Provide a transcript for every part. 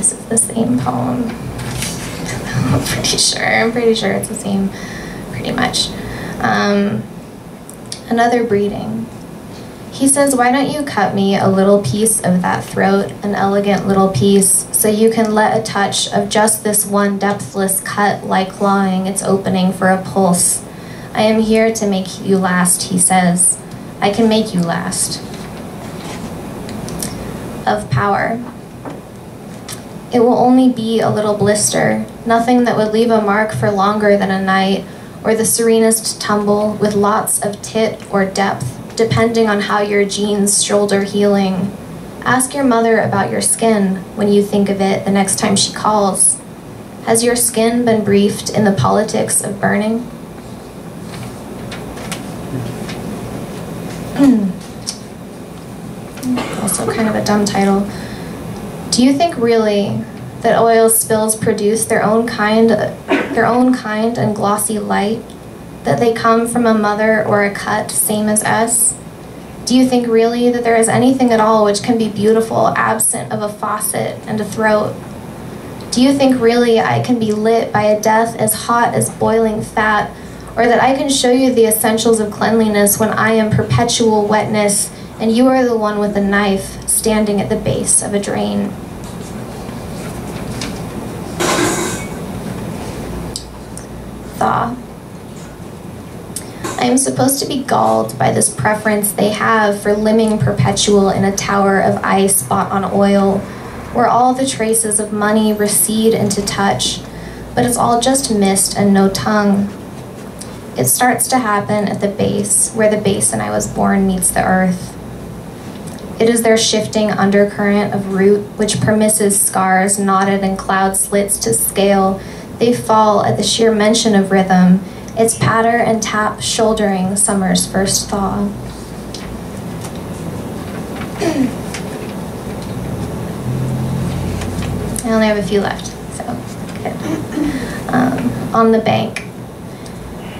this is the same poem. I'm pretty sure it's the same, pretty much. Another breeding. He says, why don't you cut me a little piece of that throat, an elegant little piece, so you can let a touch of just this one depthless cut lie clawing its opening for a pulse. I am here to make you last, he says. I can make you last. Of power. It will only be a little blister, nothing that would leave a mark for longer than a night, or the serenest tumble with lots of tit or depth, depending on how your genes shoulder healing. Ask your mother about your skin when you think of it the next time she calls. Has your skin been briefed in the politics of burning? Also kind of a dumb title. Do you think really that oil spills produce their own kind and glossy light? That they come from a mother or a cut same as us? Do you think really that there is anything at all which can be beautiful absent of a faucet and a throat? Do you think really I can be lit by a death as hot as boiling fat, or that I can show you the essentials of cleanliness when I am perpetual wetness and you are the one with a knife standing at the base of a drain? Thaw. I am supposed to be galled by this preference they have for limbing perpetual in a tower of ice bought on oil, where all the traces of money recede into touch, but it's all just mist and no tongue. It starts to happen at the base, where the basin I was born meets the earth. It is their shifting undercurrent of root which permisses scars knotted in cloud slits to scale. They fall at the sheer mention of rhythm, its patter and tap shouldering summer's first thaw. I only have a few left, so good. On the bank.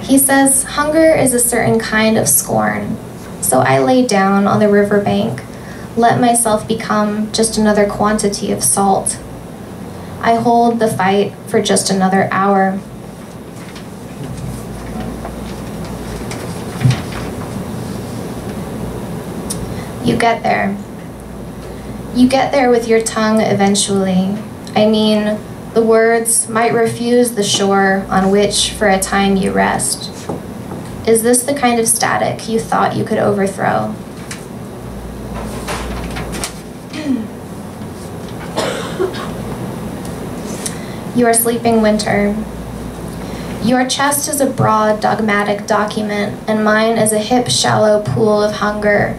He says, hunger is a certain kind of scorn. So I lay down on the riverbank, let myself become just another quantity of salt. I hold the fight for just another hour. You get there. You get there with your tongue eventually. I mean, the words might refuse the shore on which for a time you rest. Is this the kind of static you thought you could overthrow? You are sleeping winter. Your chest is a broad, dogmatic document, and mine is a hip, shallow pool of hunger.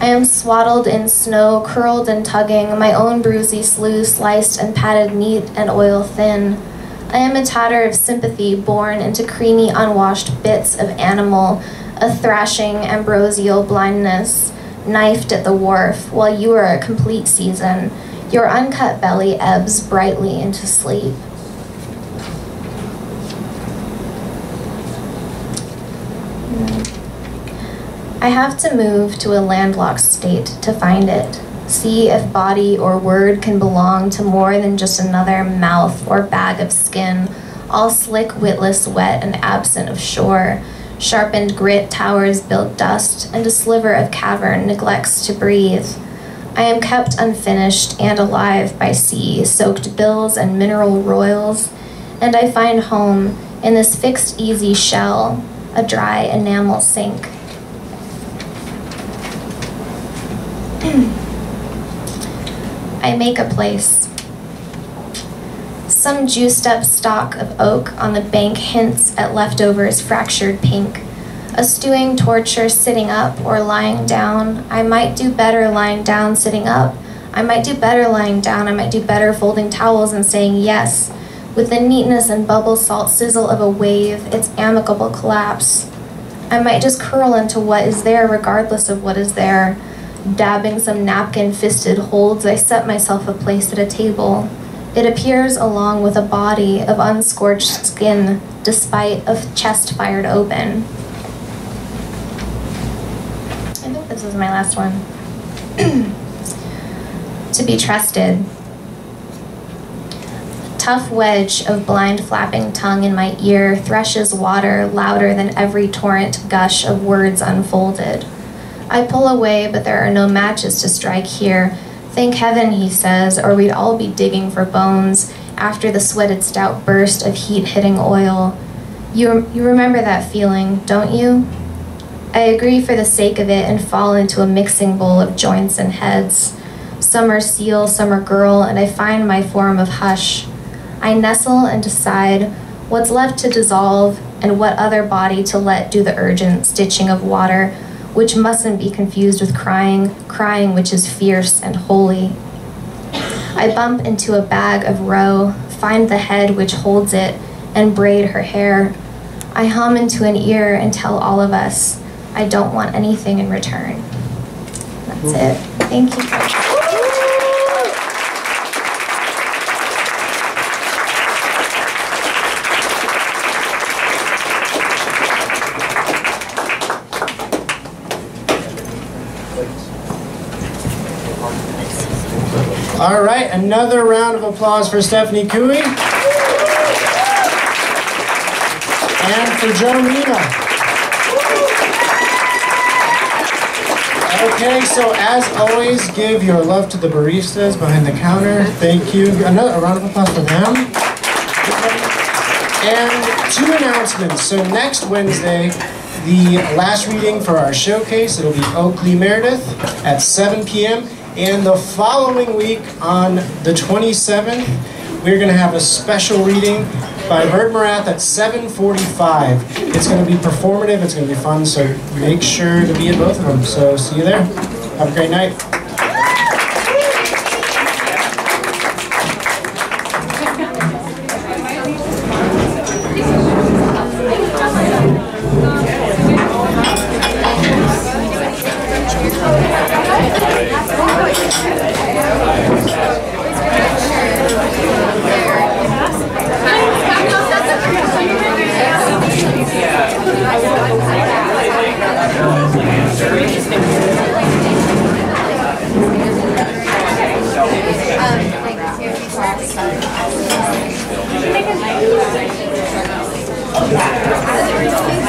I am swaddled in snow, curled and tugging, my own bruisey slew sliced and patted neat and oil thin. I am a tatter of sympathy born into creamy, unwashed bits of animal, a thrashing, ambrosial blindness, knifed at the wharf, while you are a complete season. Your uncut belly ebbs brightly into sleep. I have to move to a landlocked state to find it. See if body or word can belong to more than just another mouth or bag of skin, all slick, witless, wet, and absent of shore. Sharpened grit towers build dust, and a sliver of cavern neglects to breathe. I am kept unfinished and alive by sea, soaked bills and mineral royals, and I find home in this fixed, easy shell, a dry enamel sink. I make a place. Some juiced-up stalk of oak on the bank hints at leftovers fractured pink. A stewing torture sitting up or lying down. I might do better lying down, sitting up. I might do better lying down. I might do better folding towels and saying yes, with the neatness and bubble salt sizzle of a wave, its amicable collapse. I might just curl into what is there regardless of what is there. Dabbing some napkin-fisted holds, I set myself a place at a table. It appears along with a body of unscorched skin, despite a chest fired open. I think this is my last one. To be trusted. tough wedge of blind flapping tongue in my ear threshes water louder than every torrent gush of words unfolded. I pull away, but there are no matches to strike here. Thank heaven, he says, or we'd all be digging for bones after the sweated stout burst of heat-hitting oil. You remember that feeling, don't you? I agree for the sake of it and fall into a mixing bowl of joints and heads. Some are seal, some are girl, and I find my form of hush. I nestle and decide what's left to dissolve and what other body to let do the urgent stitching of water, which mustn't be confused with crying which is fierce and holy. I bump into a bag of roe, find the head which holds it, and braid her hair. I hum into an ear and tell all of us, I don't want anything in return. That's it. Thank you. All right, another round of applause for Stephanie Couey. And for Jonina. Okay, so as always, give your love to the baristas behind the counter. Thank you. Another round of applause for them. And 2 announcements. So next Wednesday, the last reading for our showcase, it'll be Oakley Meredith at 7 p.m. And the following week, on the 27th, we're going to have a special reading by Bert Morath at 7:45. It's going to be performative, it's going to be fun, so make sure to be at both of them. So see you there. Have a great night. Okay.